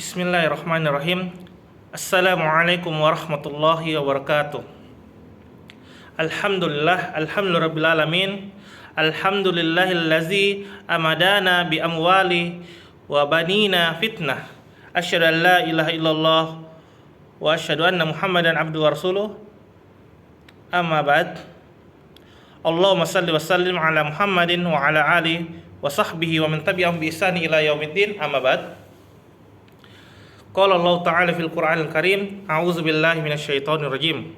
Bismillahirrahmanirrahim. Assalamualaikum warahmatullahi wabarakatuh. Alhamdulillahirabbil alamin. Alhamdulillahillazi amadana bi amwali wa banina fitnah. Asyhadu an la ilaha illallah wa asyhadu anna Muhammadan abduhu wa rasuluh. Amma ba'd. Allahumma salli wa sallim ala Muhammadin wa ala alihi wa sahbihi wa man tabi'ahum bi ihsani ila yaumiddin. Amma ba'd. Qala Allah Ta'ala fil Qur'anil Karim, a'udzu billahi minasyaitonir rajim.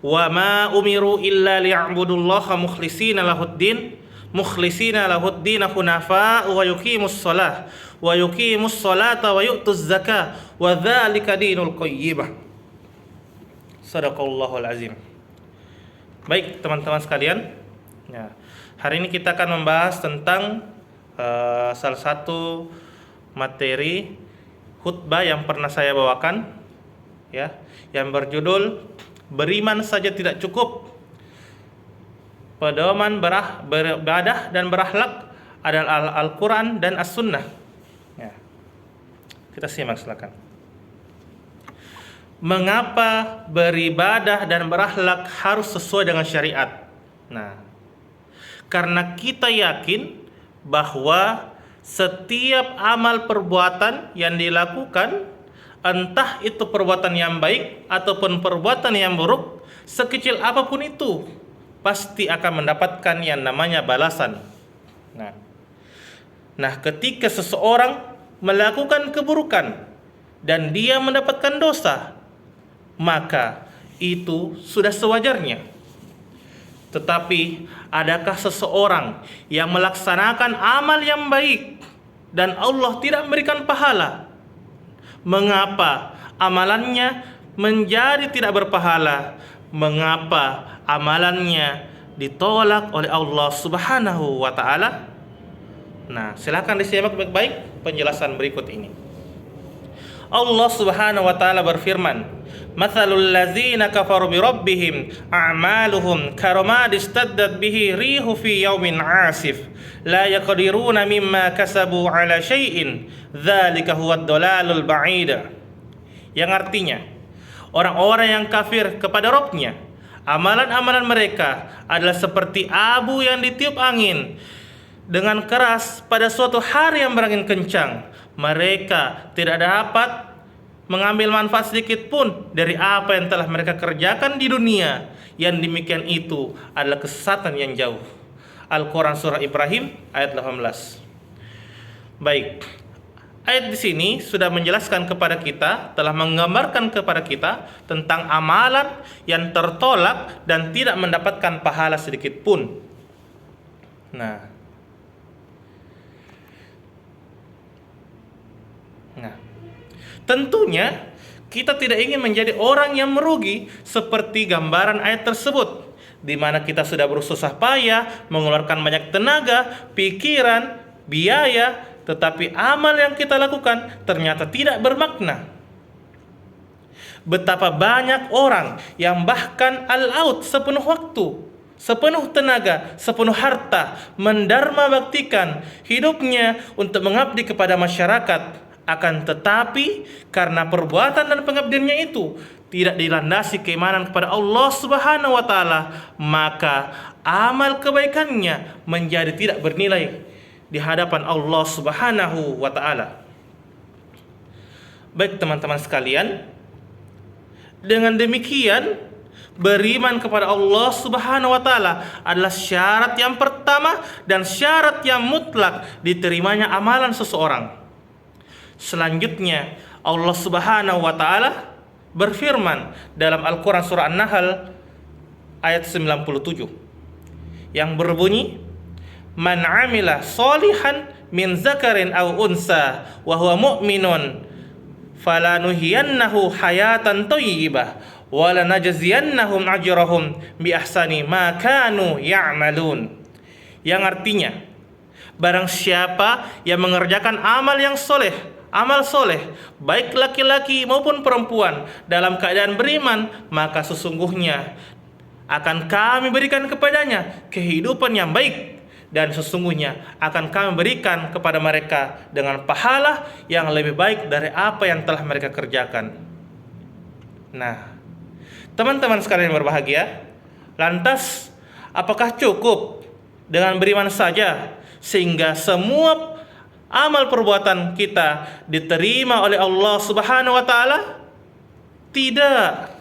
Wa ma umiru illa liya'budullaha mukhlishina lahuddin hunafa wa yuqimus salata wa yu'tuz zakah wa dzalika dinul qayyimah. Shadaqallahul azim. Baik, teman-teman sekalian. Ya, hari ini kita akan membahas tentang salah satu materi khutbah yang pernah saya bawakan, ya, yang berjudul beriman saja tidak cukup, pedoman beribadah dan berakhlak adalah Al-Quran dan As-Sunnah. Ya. Kita simak silakan. Mengapa beribadah dan berakhlak harus sesuai dengan syariat? Nah, karena kita yakin bahwa setiap amal perbuatan yang dilakukan, entah itu perbuatan yang baik ataupun perbuatan yang buruk, sekecil apapun itu, pasti akan mendapatkan yang namanya balasan. Nah, ketika seseorang melakukan keburukan dan dia mendapatkan dosa, maka itu sudah sewajarnya. Tetapi adakah seseorang yang melaksanakan amal yang baik dan Allah tidak memberikan pahala? Mengapa amalannya menjadi tidak berpahala? Mengapa amalannya ditolak oleh Allah Subhanahu wa taala? Nah, silakan disimak baik-baik penjelasan berikut ini. Allah Subhanahu wa taala berfirman, "Matsalul ladzina kafaru bi rabbihim a'maluhum karamadin istaddat bihi rihu fi yaumin 'asif la yaqdiruna mimma kasabu 'ala syai'in dzalika huwad dhalalul ba'id." Yang artinya, orang-orang yang kafir kepada Rabb-nya, amalan-amalan mereka adalah seperti abu yang ditiup angin dengan keras pada suatu hari yang berangin kencang. Mereka tidak dapat mengambil manfaat sedikit pun dari apa yang telah mereka kerjakan di dunia. Yang demikian itu adalah kesesatan yang jauh. Al-Quran surah Ibrahim ayat 18. Baik, ayat di sini sudah menjelaskan kepada kita, telah menggambarkan kepada kita tentang amalan yang tertolak dan tidak mendapatkan pahala sedikit pun. Nah, tentunya kita tidak ingin menjadi orang yang merugi seperti gambaran ayat tersebut, di mana kita sudah bersusah payah mengeluarkan banyak tenaga, pikiran, biaya, tetapi amal yang kita lakukan ternyata tidak bermakna. Betapa banyak orang yang bahkan all-out sepenuh waktu, sepenuh tenaga, sepenuh harta, mendarma baktikan hidupnya untuk mengabdi kepada masyarakat. Akan tetapi karena perbuatan dan pengabdiannya itu tidak dilandasi keimanan kepada Allah Subhanahu wa taala, maka amal kebaikannya menjadi tidak bernilai di hadapan Allah Subhanahu wa taala. Baik teman-teman sekalian, dengan demikian beriman kepada Allah Subhanahu wa taala adalah syarat yang pertama dan syarat yang mutlak diterimanya amalan seseorang. Selanjutnya Allah Subhanahu wa taala berfirman dalam Al-Quran surah An-Nahl ayat 97 yang berbunyi, "Man 'amila sholihan min zakarin aw unsa wa huwa mu'minun falanuhyiyannahu hayatan thayyibah wa lanajziyannahum ajrahum bi ahsani ma kanu ya'malun." Yang artinya, barang siapa yang mengerjakan amal yang soleh, amal soleh, baik laki-laki maupun perempuan, dalam keadaan beriman, maka sesungguhnya akan kami berikan kepadanya kehidupan yang baik dan sesungguhnya akan kami berikan kepada mereka dengan pahala yang lebih baik dari apa yang telah mereka kerjakan. Nah, teman-teman sekalian yang berbahagia, lantas apakah cukup dengan beriman saja sehingga semua amal perbuatan kita diterima oleh Allah Subhanahu wa taala? Tidak.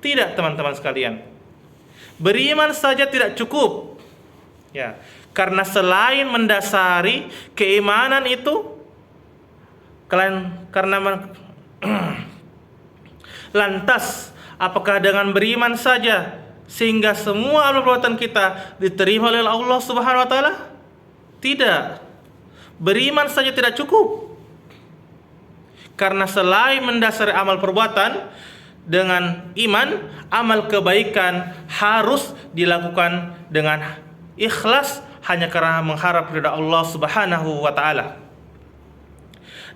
Tidak, teman-teman sekalian. Beriman saja tidak cukup. Ya, karena selain mendasari keimanan itu, lantas apakah dengan beriman saja sehingga semua amal perbuatan kita diterima oleh Allah Subhanahu wa taala? Tidak. Beriman saja tidak cukup. Karena selain mendasari amal perbuatan dengan iman, amal kebaikan harus dilakukan dengan ikhlas hanya karena mengharap ridha Allah Subhanahu wa taala.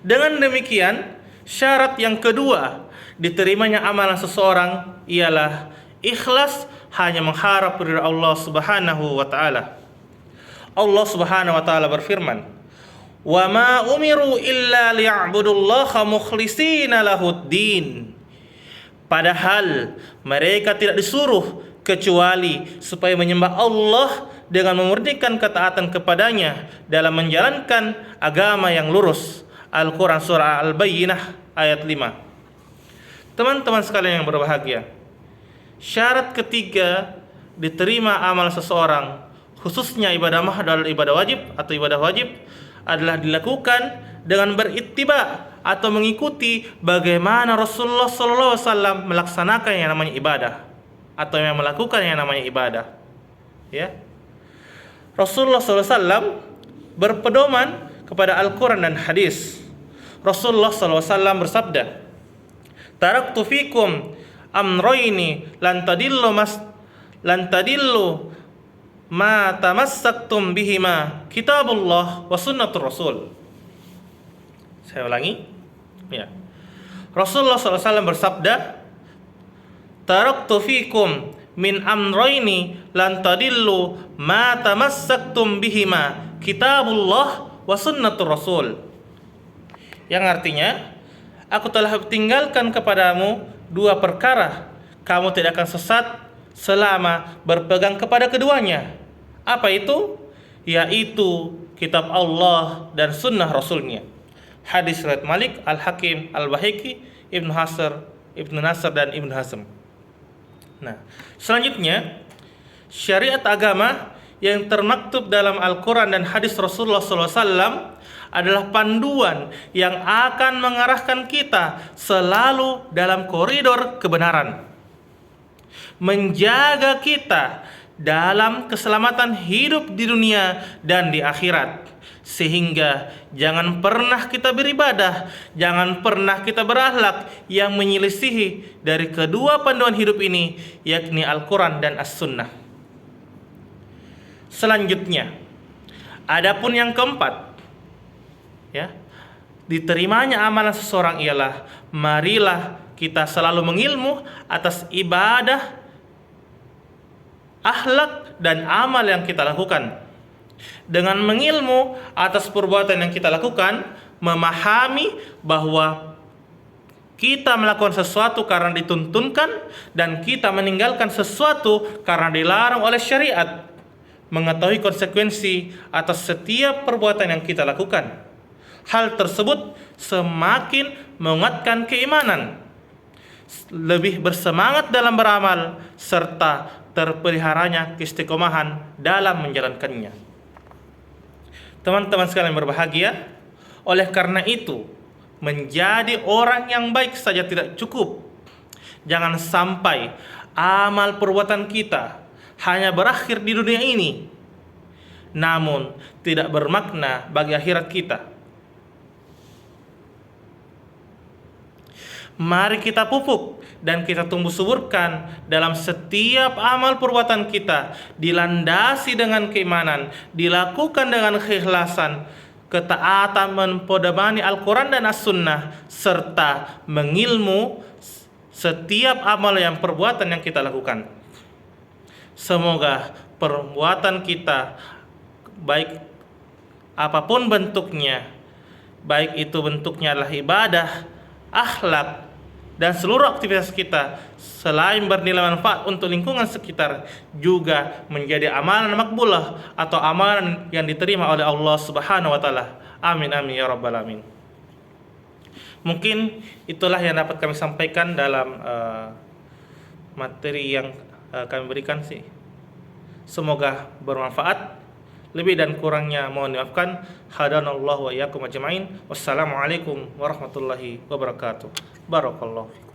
Dengan demikian, syarat yang kedua diterimanya amalan seseorang ialah ikhlas hanya mengharap ridha Allah Subhanahu wa taala. Allah Subhanahu wa taala berfirman, "Wa ma umiru illa liya'budullaha mukhlishina lahuddin." Padahal mereka tidak disuruh kecuali supaya menyembah Allah dengan memurnikan ketaatan kepadanya dalam menjalankan agama yang lurus. Al-Quran surah Al-Bayyinah ayat 5. Teman-teman sekalian yang berbahagia, syarat ketiga diterima amal seseorang, khususnya ibadah mahdoh ibadah wajib atau ibadah wajib, adalah dilakukan dengan berittiba atau mengikuti bagaimana Rasulullah SAW melaksanakan yang namanya ibadah atau yang melakukan yang namanya ibadah. Ya, Rasulullah SAW berpedoman kepada Al-Quran dan hadis. Rasulullah SAW bersabda, "Taraktu fikum amroini lan tadillu ma tamassaktum bihima kitabullah wa sunnatur rasul." Saya ulangi. Ya. Rasulullah SAW bersabda, "Taraktu fikum min amroini lan tadillu ma tamassaktum bihima kitabullah wa sunnatur rasul." Yang artinya, aku telah tinggalkan kepadamu dua perkara, kamu tidak akan sesat selama berpegang kepada keduanya. Apa itu? Yaitu kitab Allah dan sunnah Rasulnya. Hadis riwayat Malik, Al-Hakim, Al-Bahiki, Ibnu Nasr dan Ibnu Hazm. Nah, selanjutnya syariat agama yang termaktub dalam Al-Quran dan hadis Rasulullah SAW adalah panduan yang akan mengarahkan kita selalu dalam koridor kebenaran, menjaga kita dalam keselamatan hidup di dunia dan di akhirat, sehingga jangan pernah kita beribadah, jangan pernah kita berakhlak yang menyelisihi dari kedua panduan hidup ini, yakni Al-Quran dan As-Sunnah. Selanjutnya, adapun yang keempat, ya, diterimanya amalan seseorang ialah marilah kita selalu mengilmu atas ibadah, akhlak dan amal yang kita lakukan. Dengan mengilmu atas perbuatan yang kita lakukan, memahami bahwa kita melakukan sesuatu karena dituntunkan dan kita meninggalkan sesuatu karena dilarang oleh syariat, mengetahui konsekuensi atas setiap perbuatan yang kita lakukan. Hal tersebut semakin menguatkan keimanan, lebih bersemangat dalam beramal, serta terpeliharanya keistiqomahan dalam menjalankannya. Teman-teman sekalian berbahagia, oleh karena itu, menjadi orang yang baik saja tidak cukup. Jangan sampai amal perbuatan kita hanya berakhir di dunia ini, namun tidak bermakna bagi akhirat kita. Mari kita pupuk dan kita tumbuh suburkan dalam setiap amal perbuatan kita, dilandasi dengan keimanan, dilakukan dengan keikhlasan, ketaatan mempodamani Al-Quran dan As-Sunnah, serta mengilmu setiap amal yang perbuatan yang kita lakukan. Semoga perbuatan kita, baik apapun bentuknya, baik itu bentuknya adalah ibadah, akhlak, dan seluruh aktivitas kita, selain bernilai manfaat untuk lingkungan sekitar, juga menjadi amalan makbulah atau amalan yang diterima oleh Allah Subhanahu wa taala. Amin amin ya rabbal alamin. Mungkin itulah yang dapat kami sampaikan dalam materi yang kami berikan sih. Semoga bermanfaat. Lebih dan kurangnya mohon dimaafkan. Hadanallahu wa iyyakum ajmain. Wassalamualaikum warahmatullahi wabarakatuh. Barakallahu fikum.